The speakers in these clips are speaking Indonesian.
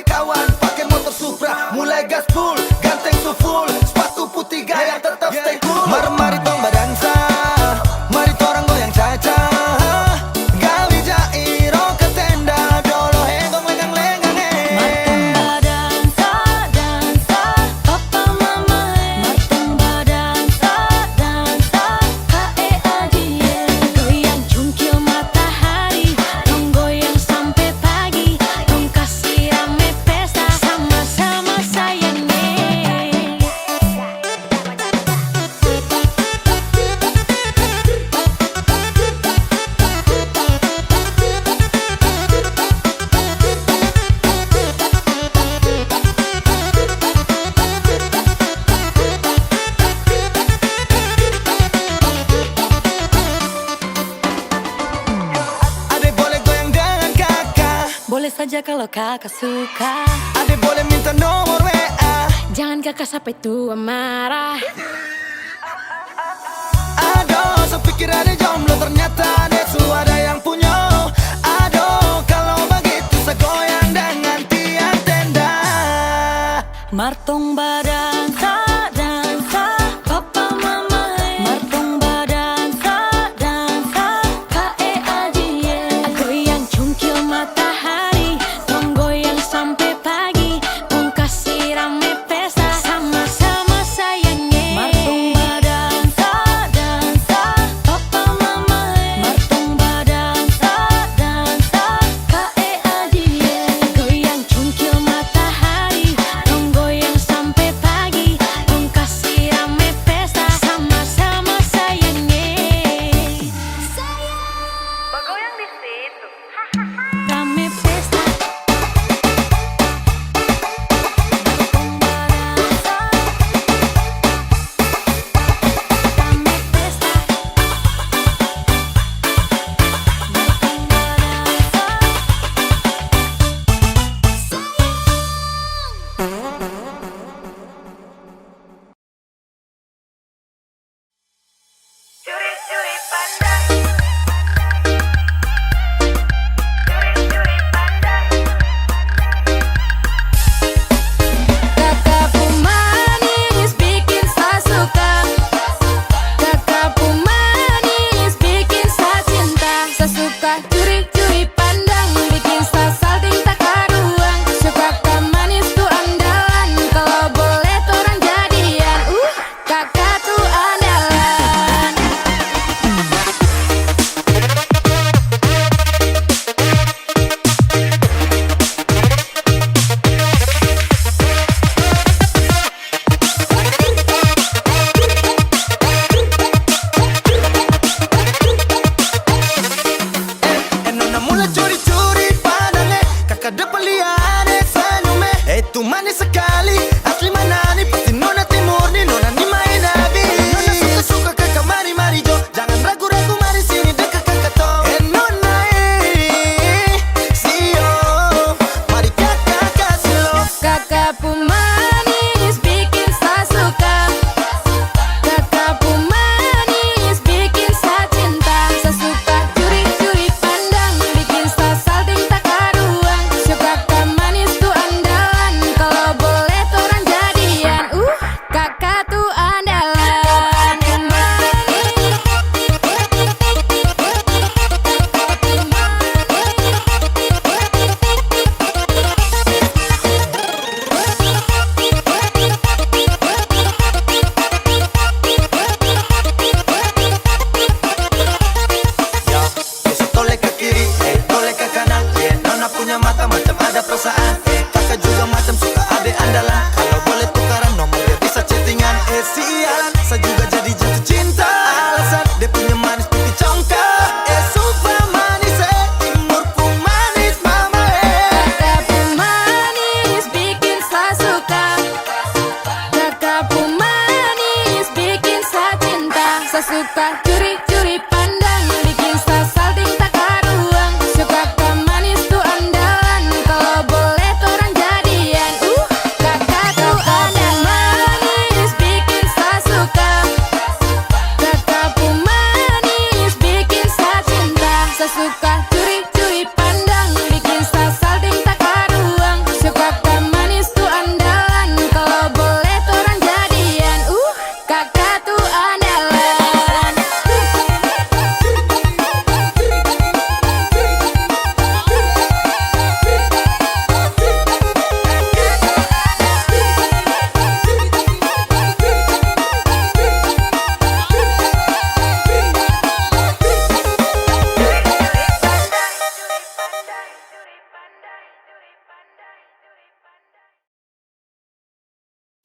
pakai kawan, pakai motor Supra, mulai gaspol, ganteng so full, sepatu putih gaya tetap stay cool. Mari tong badansa, mari torang goyang caca, gawi jairo ke tenda, dolo hengong lengang-lengang Martung badansa, dansa, papa mama Martung badansa, dansa, kae adie Goyang cungkil matahari, tong goyang sampai pagi, tong kasih rame pesta, sama-sama sayangnya. Adek boleh goyang dengan kakak, Boleh saja kalau kakak suka, adek boleh minta nomor WA. jangan kakak sampai tua marah. Aduh, sepikir ada jomblo, ternyata ada su ada yang punya. Aduh, kalau begitu saya goyang dengan tiang tenda. Martung badansa, dansa, papa mama Martung badansa, dansa, kae adie Goyang cungkil matahari, tong goyang sampai pagi, tong kasih rame pesta, sama-sama sayangnya. Martung badansa, dansa, papa mama Martung badansa, dansa, kae adie Goyang cungkil matahari, tong goyang sampai pagi, tong kasih rame pesta, sama-sama sayangnya. Bergoyang di situ. Rame pesta, Martung badansa, rame pesta, Martung Curi-curi pandang. Curi-curi pandang. Kakakku manis bikin saya suka, kakakku manis bikin saya cinta. Saya suka curi-curi pandang, bikin saya salting tak karuan. Suka kak manis tuh andalan, kalau boleh tuh orang jadian. Kakak tuh andalan. Nona mulai curi-curi padangnya, kakak dapat lihat senyumnya. Itu manis sekali, asli mana nih, pasti nona timur nih, nona nih main habis. Nona suka-suka kakak, mari jo, jangan ragu-ragu, mari sini dekat kakak toh. Nona sio, mari kakak kasih lo. Kakakku manis bikin saya suka, kakakku manis bikin saya cinta. Saya suka curi-curi pandang, bikin saya salting tak karuan. Suka kak manis tuh andalan, kalau boleh tuh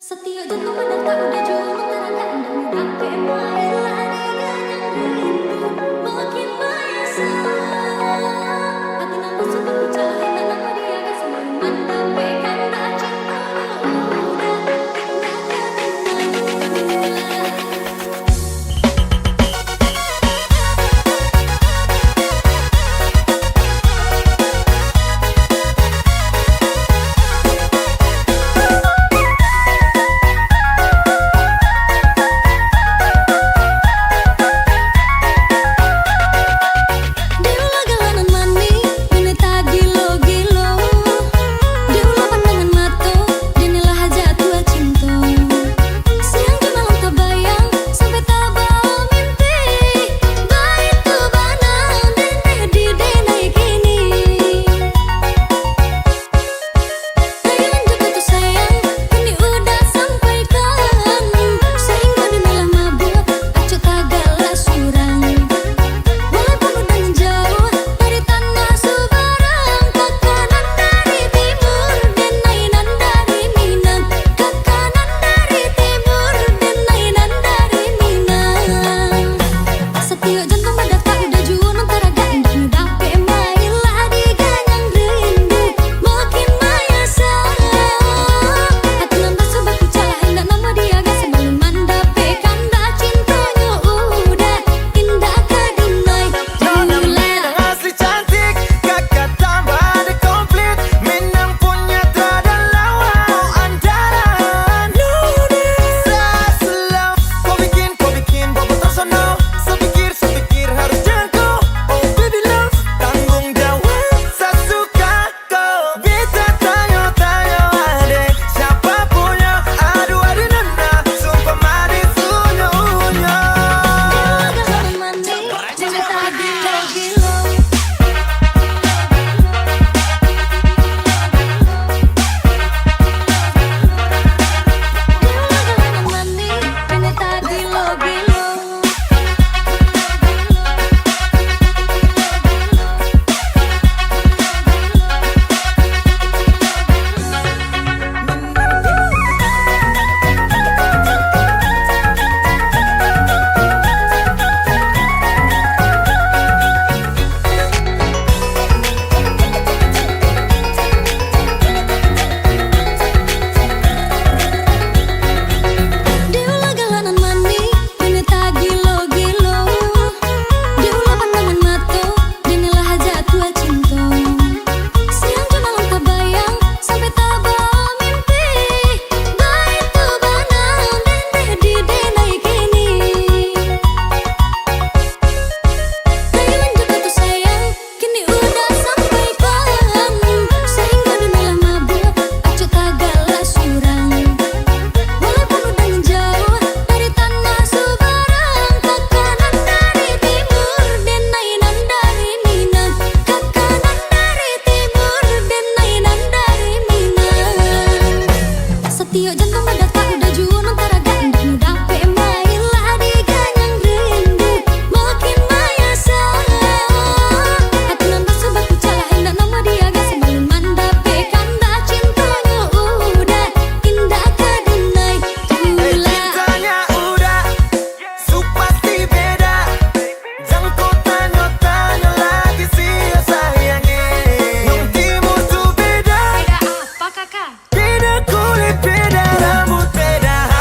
Setiap jantung pada tak udah jual mentarakan dan pakai main lari ganyang rindu makin biasa hati nama suka kucalain dan nama dia kan sebelum mendapatkan tak cinta udah beda kulit, beda rambut, beda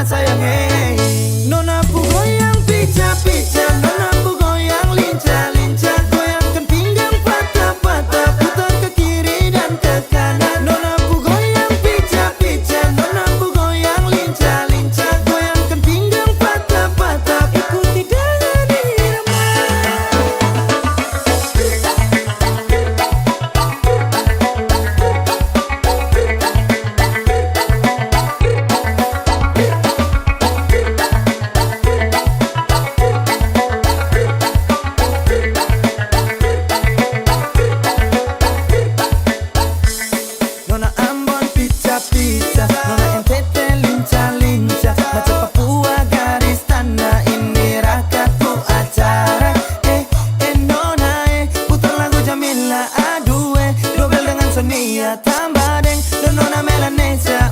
sayang hey. Nona pu goyang pica-pica, nona pu goyang lincah-lincah, goyangkan pinggang patah-patah, putar ke kiri dan ke kanan. Nona pu goyang pica-pica, nona pu goyang lincah-lincah, goyangkan pinggang patah-patah, ikuti dengan irama. Nona Ambon pica-pica, nona NTT lincah-lincah, macam Papua garis tanda, ini rakatku acara. Nona putar lagu Jamila, aduh dobel dengan Sonia, tambah deng, dan nona Melanesia.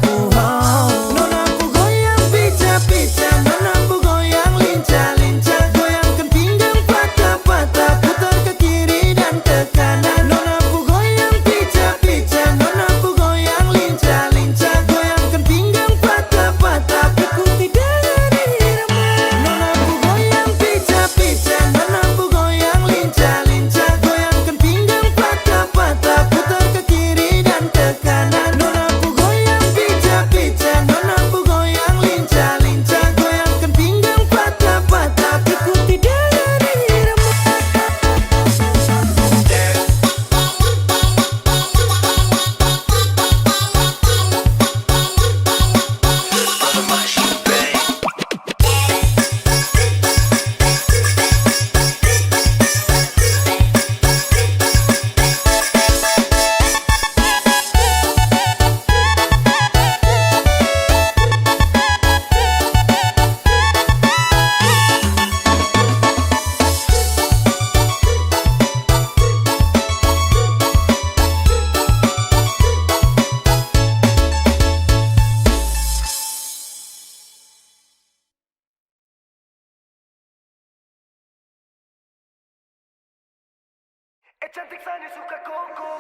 Nona pu goyang pica-pica, nona pu goyang lincah-lincah, goyangkan pinggang patah-patah, putar ke kiri dan ke kanan. Nona pu goyang pica-pica, nona pu goyang lincah-lincah, goyangkan pinggang patah-patah, ikuti dengan irama. Nona pu goyang pica-pica, nona pu goyang lincah-lincah, goyangkan pinggang patah-patah, putar ke kiri dan ke kanan. Nona pu goyang pica-pica, nona pu goyang lincah-lincah, goyangkan pinggang patah-patah, ikuti dengan irama. Cantik Sani suka koko.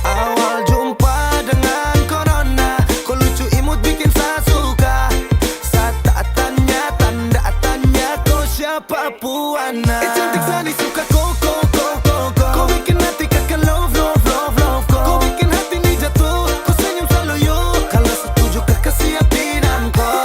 Awal jumpa dengan corona, kau lucu imut bikin saya suka. Saat tak tanya, tanda tanya, kau siapa Puana? Cantik Sani suka koko. Kau bikin hati kakak love. Kau bikin hati ini jatuh, kau senyum selalu yuk. Kalau setuju kakak siapin angkot.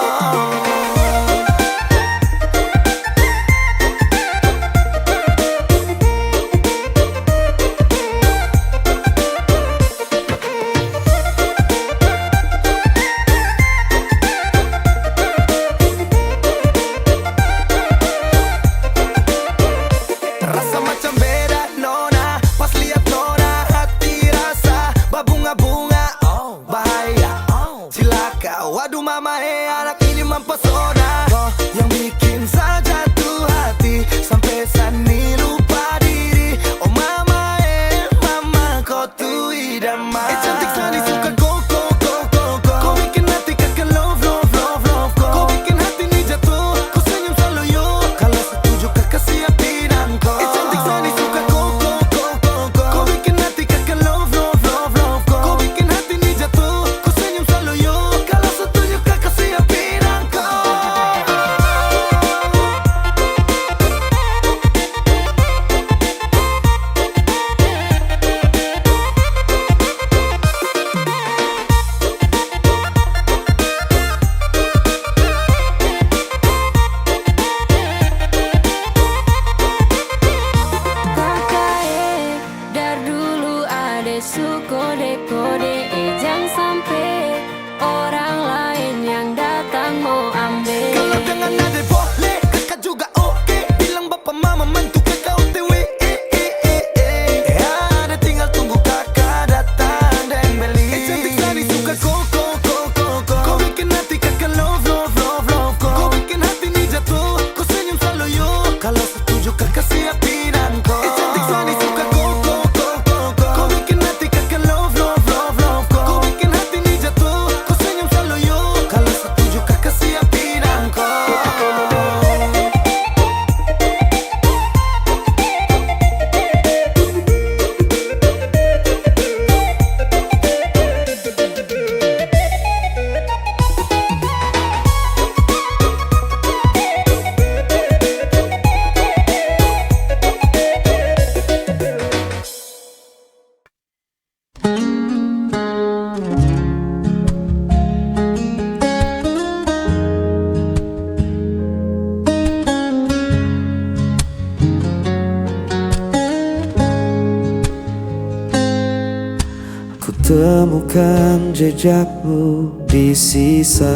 temukan jejakmu di sisa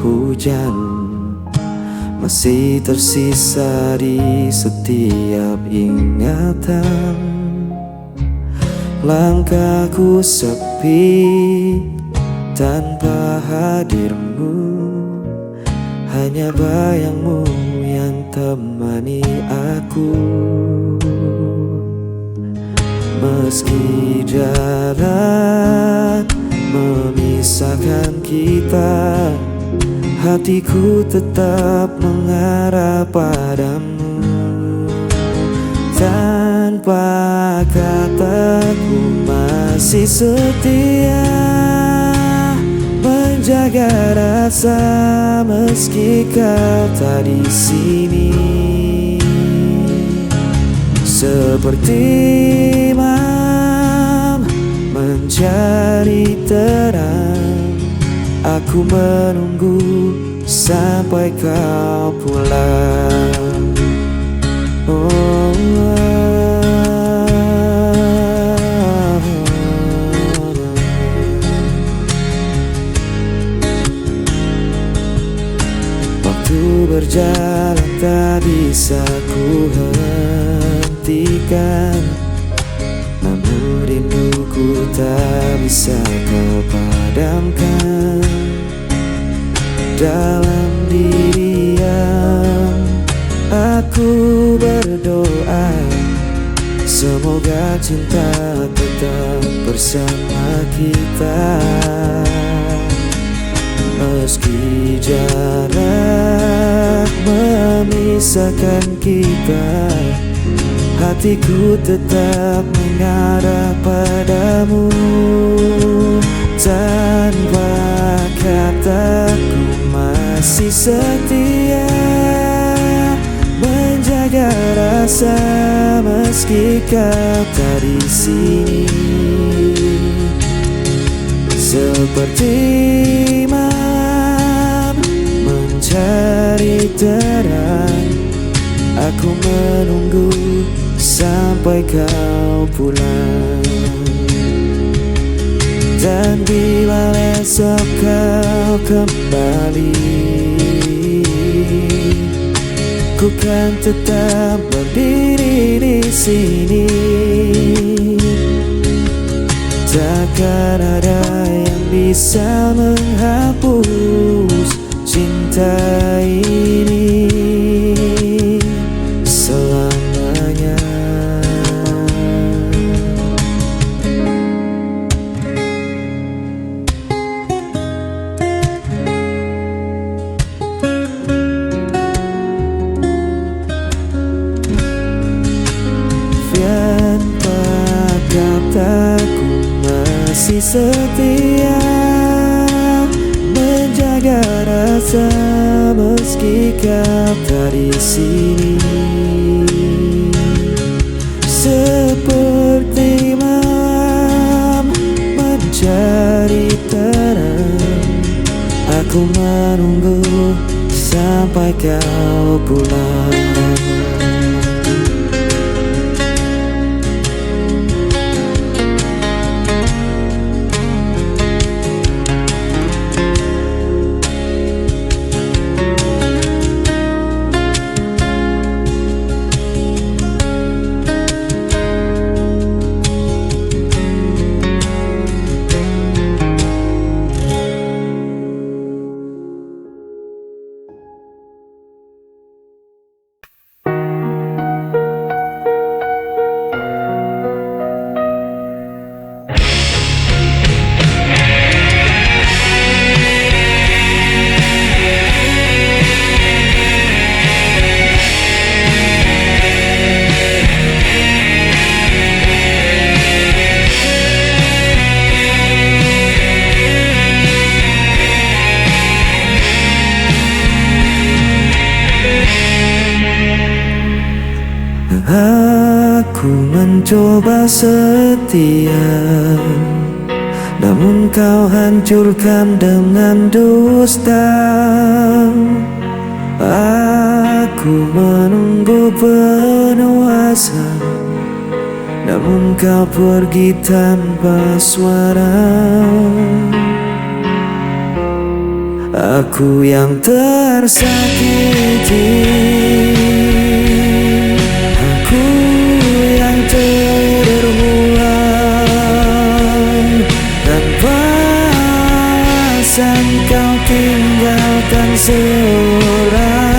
hujan, masih tersisa di setiap ingatan. Langkahku sepi tanpa hadirmu, hanya bayangmu yang temani aku. Meski jarak memisahkan kita, hatiku tetap mengarah padamu. Tanpa kataku masih setia menjaga rasa meski kau tak di sini. Seperti imam mencari terang, aku menunggu sampai kau pulang. Waktu berjalan tak bisa ku hentikan, namun rinduku tak bisa kau padamkan. Dalam diam aku berdoa, semoga cinta tetap bersama kita. Meski jarak memisahkan kita, hatiku tetap mengarah padamu. Tanpa kataku masih setia menjaga rasa meski kau tak di sini. Seperti imam mencari terang, aku menunggu sampai kau pulang. Dan bila esok kau kembali, ku kan tetap berdiri di sini. Takkan ada yang bisa menghapus cinta ini selamanya. Tanpa kataku masih setia menjaga rasa meski kau tak di sini. Seperti malam mencari terang, aku menunggu sampai kau pulang. Aku mencoba setia, namun kau hancurkan dengan dusta. Aku menunggu penuh asa, namun kau pergi tanpa suara. Aku yang tersakiti, aku yang terbuang. Tanpa alasan kau tinggalkan seorang.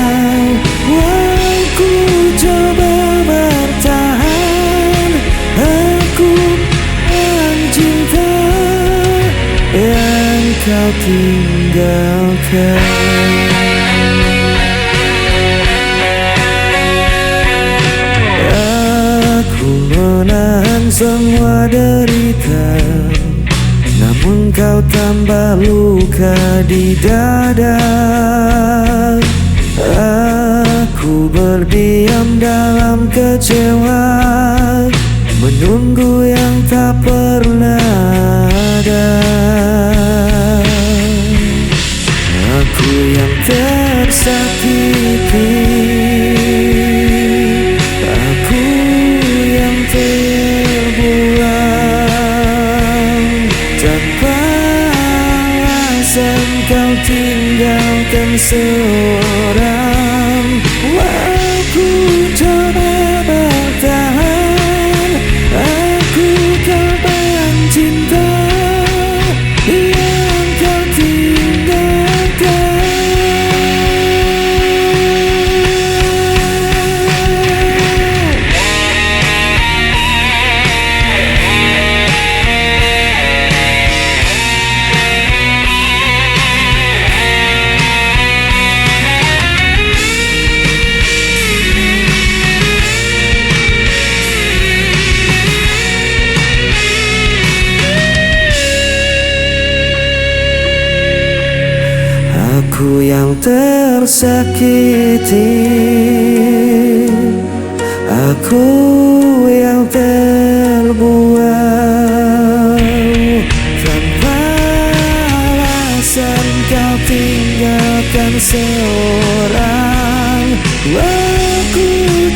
Aku coba bertahan, aku mencinta yang kau tinggalkan. Aku menahan semua derita, namun kau tambah luka di dada. Aku berdiam dalam kecewa, menunggu yang tak pernah ada. Aku yang tersakiti, aku yang terbuang. Tanpa alasan kau tinggalkan seorang. Aku coba bertahan, aku korban cinta yang kau tinggalkan. Aku yang tersakiti, aku yang terbuang. Tanpa alasan kau tinggalkan seorang. Aku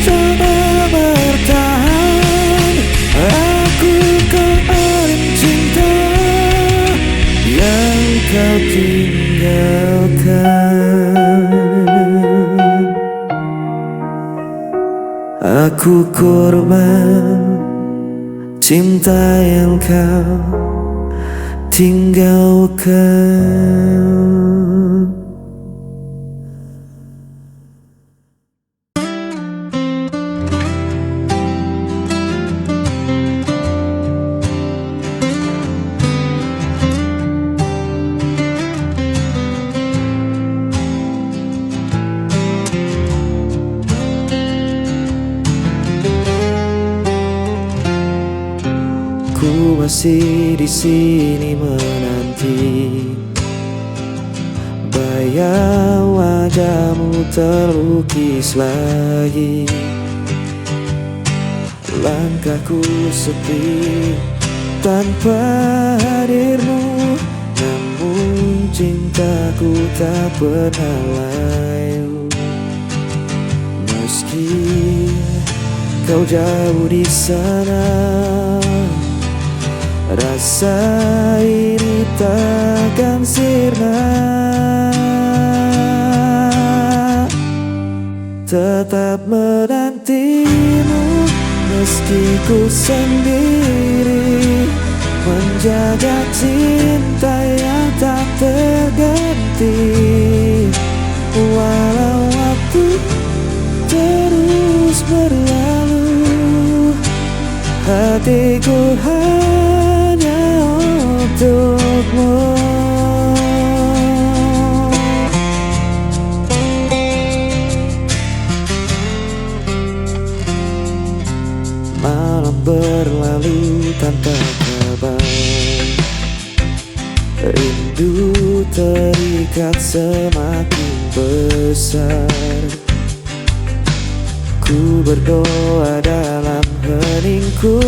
coba bertahan, aku korban cinta yang kau tinggalkan. Aku korban cinta yang kau tinggalkan. Ku masih di sini menanti, bayang wajahmu terlukis lagi. Langkahku sepi tanpa hadirmu, namun cintaku tak pernah layu. Meski kau jauh di sana, rasa ini takkan sirna. Tetap menantimu meski ku sendiri, menjaga cinta yang tak terganti. Walau waktu terus berlalu, hatiku hanya untukmu. Malam berlalu tanpa kabar, rindu terikat semakin besar. Ku berdoa dalam heningku,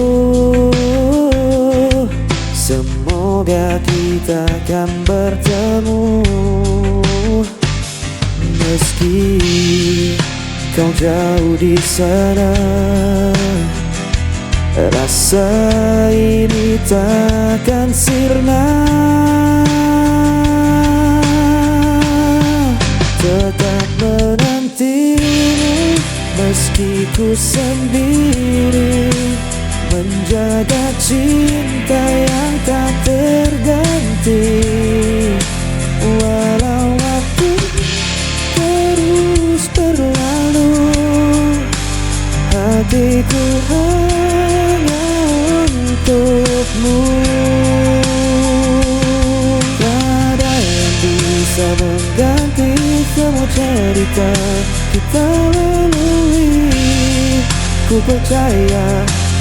semoga kita akan bertemu. Meski kau jauh di sana, Rasa ini takkan sirna. Tetap menantimu meski ku sendiri, menjaga cinta yang tak terganti. Walau waktu terus berlalu, hatiku hanya untukmu. Tak ada yang bisa mengganti semua cerita kita lalui. Ku percaya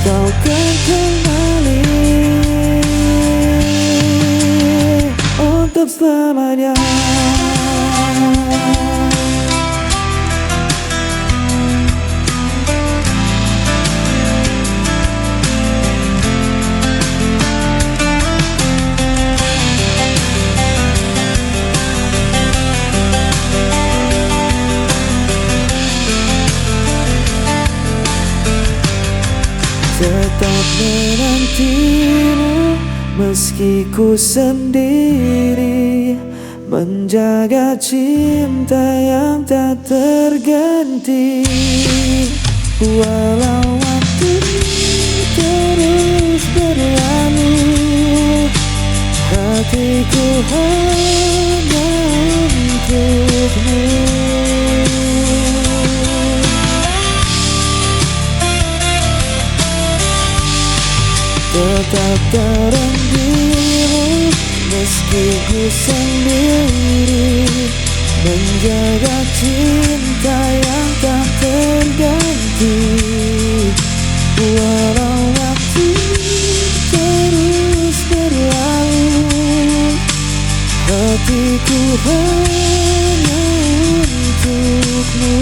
kau kan kembali untuk selamanya. Tetap menantimu meski ku sendiri, menjaga cinta yang tak terganti. Walau waktu terus berlalu, hatiku hanya untukmu. Tetap terenggiru meski ku sendiri, menjaga cinta yang tak terganti. Walau waktu terus berlalu, hatiku hanya untukmu.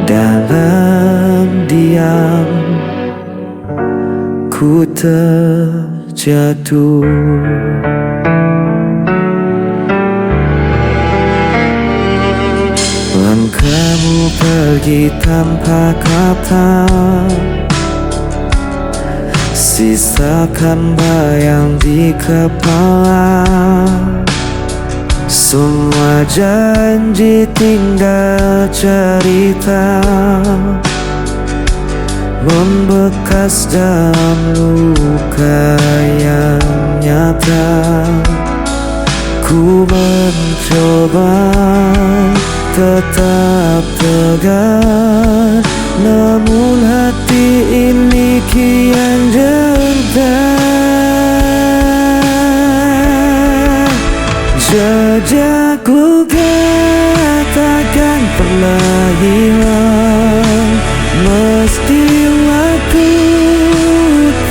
Dalam diam ku terjatuh, langkahmu pergi tanpa kata, sisakan bayang di kepala. Semua janji tinggal cerita, membekas dalam luka yang nyata. Ku mencoba tetap tegar, namun hati ini kian jengkel. Jejak luka takkan pernah hilang, meski waktu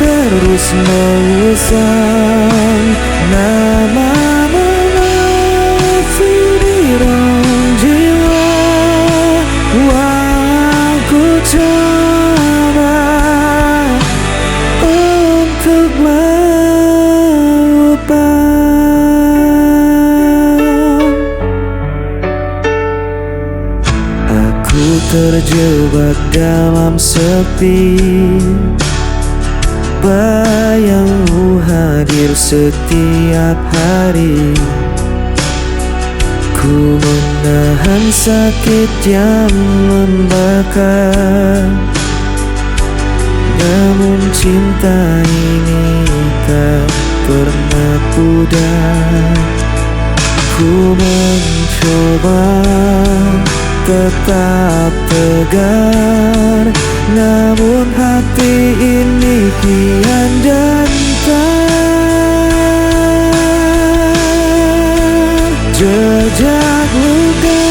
terus mengusang. Namamu masih di dalam jiwa, walau ku coba untuk melupakan. Terjebak dalam sepi, bayangmu hadir setiap hari. Ku menahan sakit yang membakar, namun cinta ini tak pernah pudar. Ku mencoba tetap tegar, namun hati ini kian gentar. Jejak luka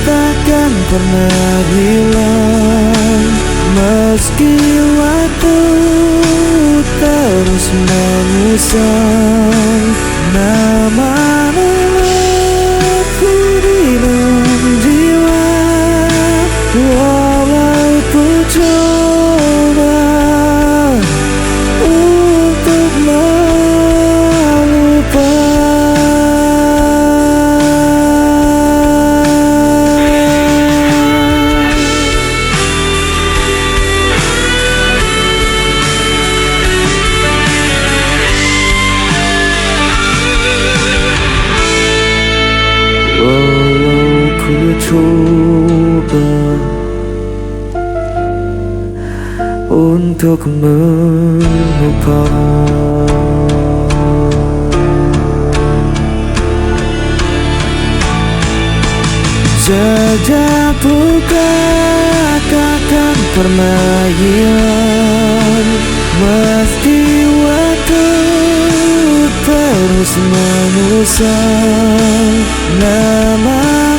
takkan pernah hilang, meski waktu terus mengusang. Namamu di dalam jiwa, walau mencoba untuk melupakan. Jejak bukan takkan pernah hilang, mesti waktu terus mengusang nama